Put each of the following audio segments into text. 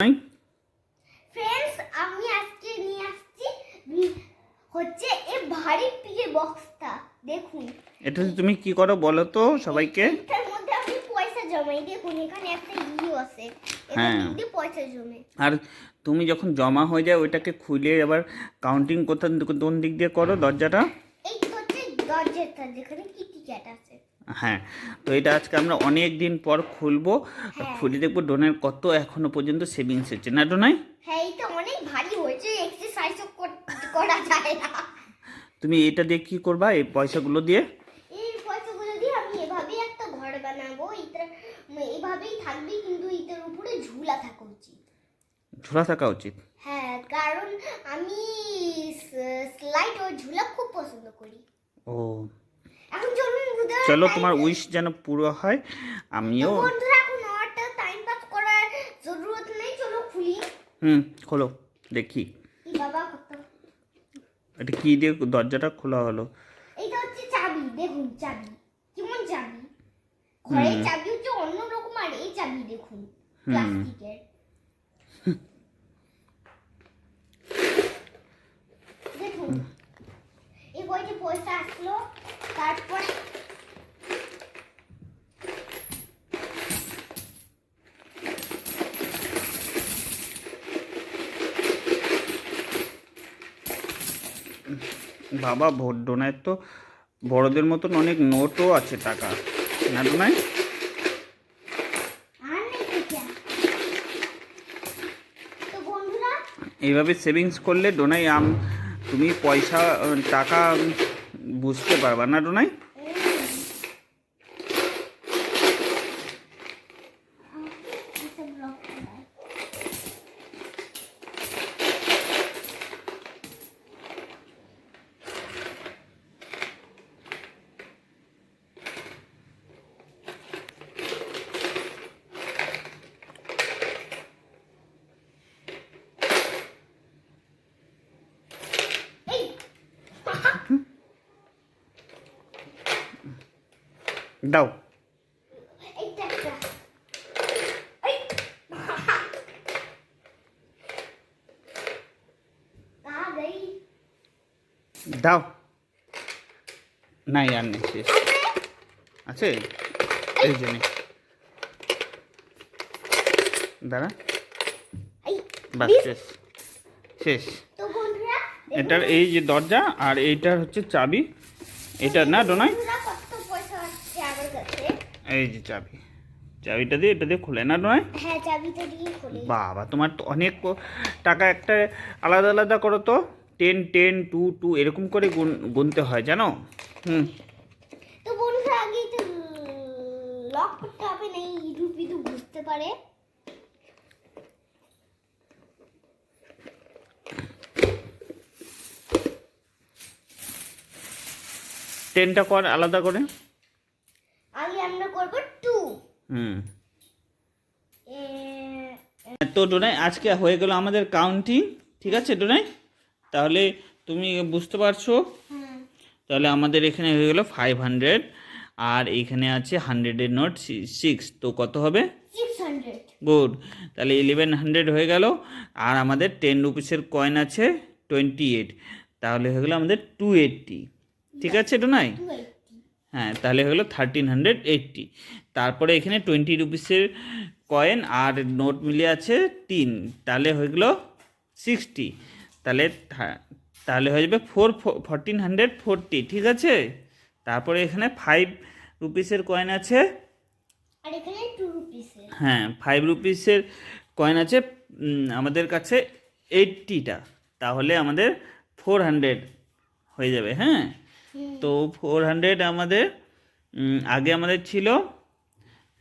Friends, আমি আজকে নিয়ে আসছি হচ্ছে এই ভারী পিজে বক্সটা। দেখুন এটা তুমি কি করো বলো তো সবাইকে। এটার মধ্যে আমি পয়সা জমাই। দেখুন এখানে একটা ইউ আছে, এটা হ্যাঁ, দিয়ে পয়সা জমে। আর তুমি যখন জমা হয়ে যায় ওইটাকে খুলে আবার কাউন্টিং কোন দিক দিয়ে করো দরজাটা। এই হচ্ছে দরজাটা যেখানে কিটি ক্যাট আছে। হ্যাঁ, তো এটা আজকে আমরা অনেক দিন পর খুলবো। হ্যাঁ। খুলে দেখবো ডোনের কত এখনো পর্যন্ত সেভিংস হচ্ছে না ডোনাই। হ্যাঁ, এটা অনেক ভারী হয়েছে, এক্সারসাইজও করা যায় না। তুমি এটা দিয়ে কি করবা এই পয়সাগুলো দিয়ে? এই পয়সাগুলো দিয়ে আমি এভাবেই একটা ঘর বানাবো। এটা এইভাবেই থাকবে, কিন্তু এটার উপরে ঝুলা থাকা উচিত। ঝোলা থাকা উচিত। হ্যাঁ, কারণ আমি স্লাইড ও ঝুলা খুব পছন্দ করি। ও এখন চলুন চলো, তোমার উইশ যেন পুরো হয়। আমিও বন্ধুরা এখন আর টাইম পাস করার জরুরত নেই, চলো খুলি। খোলো দেখি। এই বাবা কত, এটা কি দিয়ে দরজাটা খোলা হলো? এইটা হচ্ছে চাবি। দেখুন চাবি কেমন চাবি, ঘরের চাবি হচ্ছে অন্যরকম, আর এই চাবি দেখুন প্লাস্টিকের। দেখুন এই বইতে পয়সা আসলো, তারপর বাবা ভোট ডোনায় তো বড়দের মতন অনেক নোটও আছে টাকা না ডোনায়? আর নেই পয়সা। তো বন্ধুরা এইভাবে সেভিংস করলে ডোনাই তুমি পয়সা টাকা বুঝতে পারবা না ডোনাই। দাও এইটা একটা এই आ गई। দাও। নাই আর নেই, শেষ আছে এই জন্য দাঁড়া। এই বাস শেষ শেষ। তো বন্ধুরা এটার এই যে দরজা আর এইটার হচ্ছে চাবি, এটা না ডোনাই? বন্ধুরা কত পয়সা আছে আমার কাছে। এই যে চাবি, চাবিটা দিয়ে এটা দিয়ে খুলে না ডোনাই? হ্যাঁ, চাবিটা দিয়ে খুলি। বাবা তোমার তো অনেক টাকা। একটা আলাদা আলাদা করো তো, 10 10 2 2 এরকম করে গুনতে হয় জানো। তো বন্ধুরা আগে তো লক করতে হবে, না ইউটিউব বুঝতে পারে। টেনটা কর আলাদা করে। আগে আমরা করব 2। তো ডোনাই আজকে হয়ে গেল আমাদের কাউন্টিং, ঠিক আছে ডোনাই? তাহলে তুমি বুঝতে পারছো? তাহলে আমাদের এখানে হয়ে গেল 500, আর এইখানে আছে 100-এর নোট 6, তো কত হবে? 600। গুড। তাহলে 1100 হয়ে গেল। আর আমাদের 10 রুপিসের কয়েন আছে 28, তাহলে হয়ে গেলো আমাদের 280, ঠিক আছে ডোনাই? 280। হ্যাঁ, তাহলে হয়ে গেলো 1380। তারপরে এখানে 20 রুপিসের কয়েন আর নোট মিলিয়ে আছে 3, তাহলে হয়ে গেলো 60। তাহলে তাহলে হয়ে যাবে 1440, ঠিক আছে? তারপরে এখানে 5 রুপিসের কয়েন আছে, আর এখানে 2 রুপিসের। হ্যাঁ 5 রুপিসের কয়েন আছে আমাদের কাছে 80টা, তাহলে আমাদের 400 হয়ে যাবে। হ্যাঁ, তো 400 আমাদের আগে আমাদের ছিল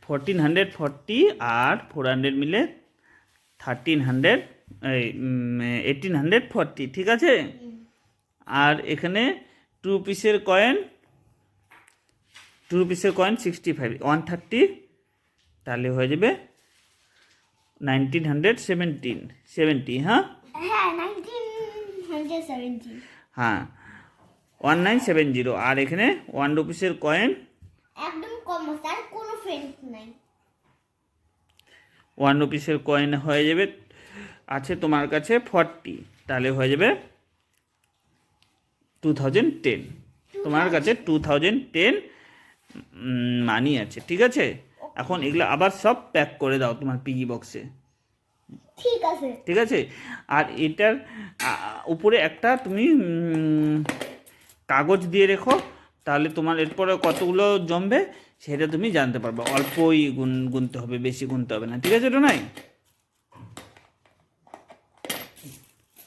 1440, আর 400 মিলে 1840, ঠিক আছে? আর এখানে 2 রুপিসের কয়েন 65 130, তাহলে হয়ে যাবে 1970। হ্যাঁ হ্যাঁ, 1970। হ্যাঁ 1970। আর এখানে 1 রুপিসের কয়েন একদম কম, স্যার কোনো ফ্রেন্ড নাই। 1 রুপিসের কয়েন হয়ে যাবে আছে তোমার কাছে 40, তাহলে হয়ে যাবে 2010। তোমার কাছে 2010 মানি আছে, ঠিক আছে? এখন এগুলো আবার সব প্যাক করে দাও তোমার পিগি বক্সে, ঠিক আছে। ঠিক আছে? আর এটার উপরে একটা তুমি কাগজ দিয়ে রেখো, তাহলে তোমার এরপরে কতগুলো জমবে সেটা তুমি জানতে পারবে। অল্পই গুনতে হবে, বেশি গুনতে হবে না, ঠিক আছে টোনাই?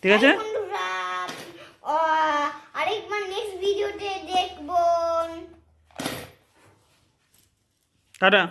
ঠিক আছে, বন্ধুরা আরেকবার নেক্সট ভিডিওতে দেখবো। টাটা।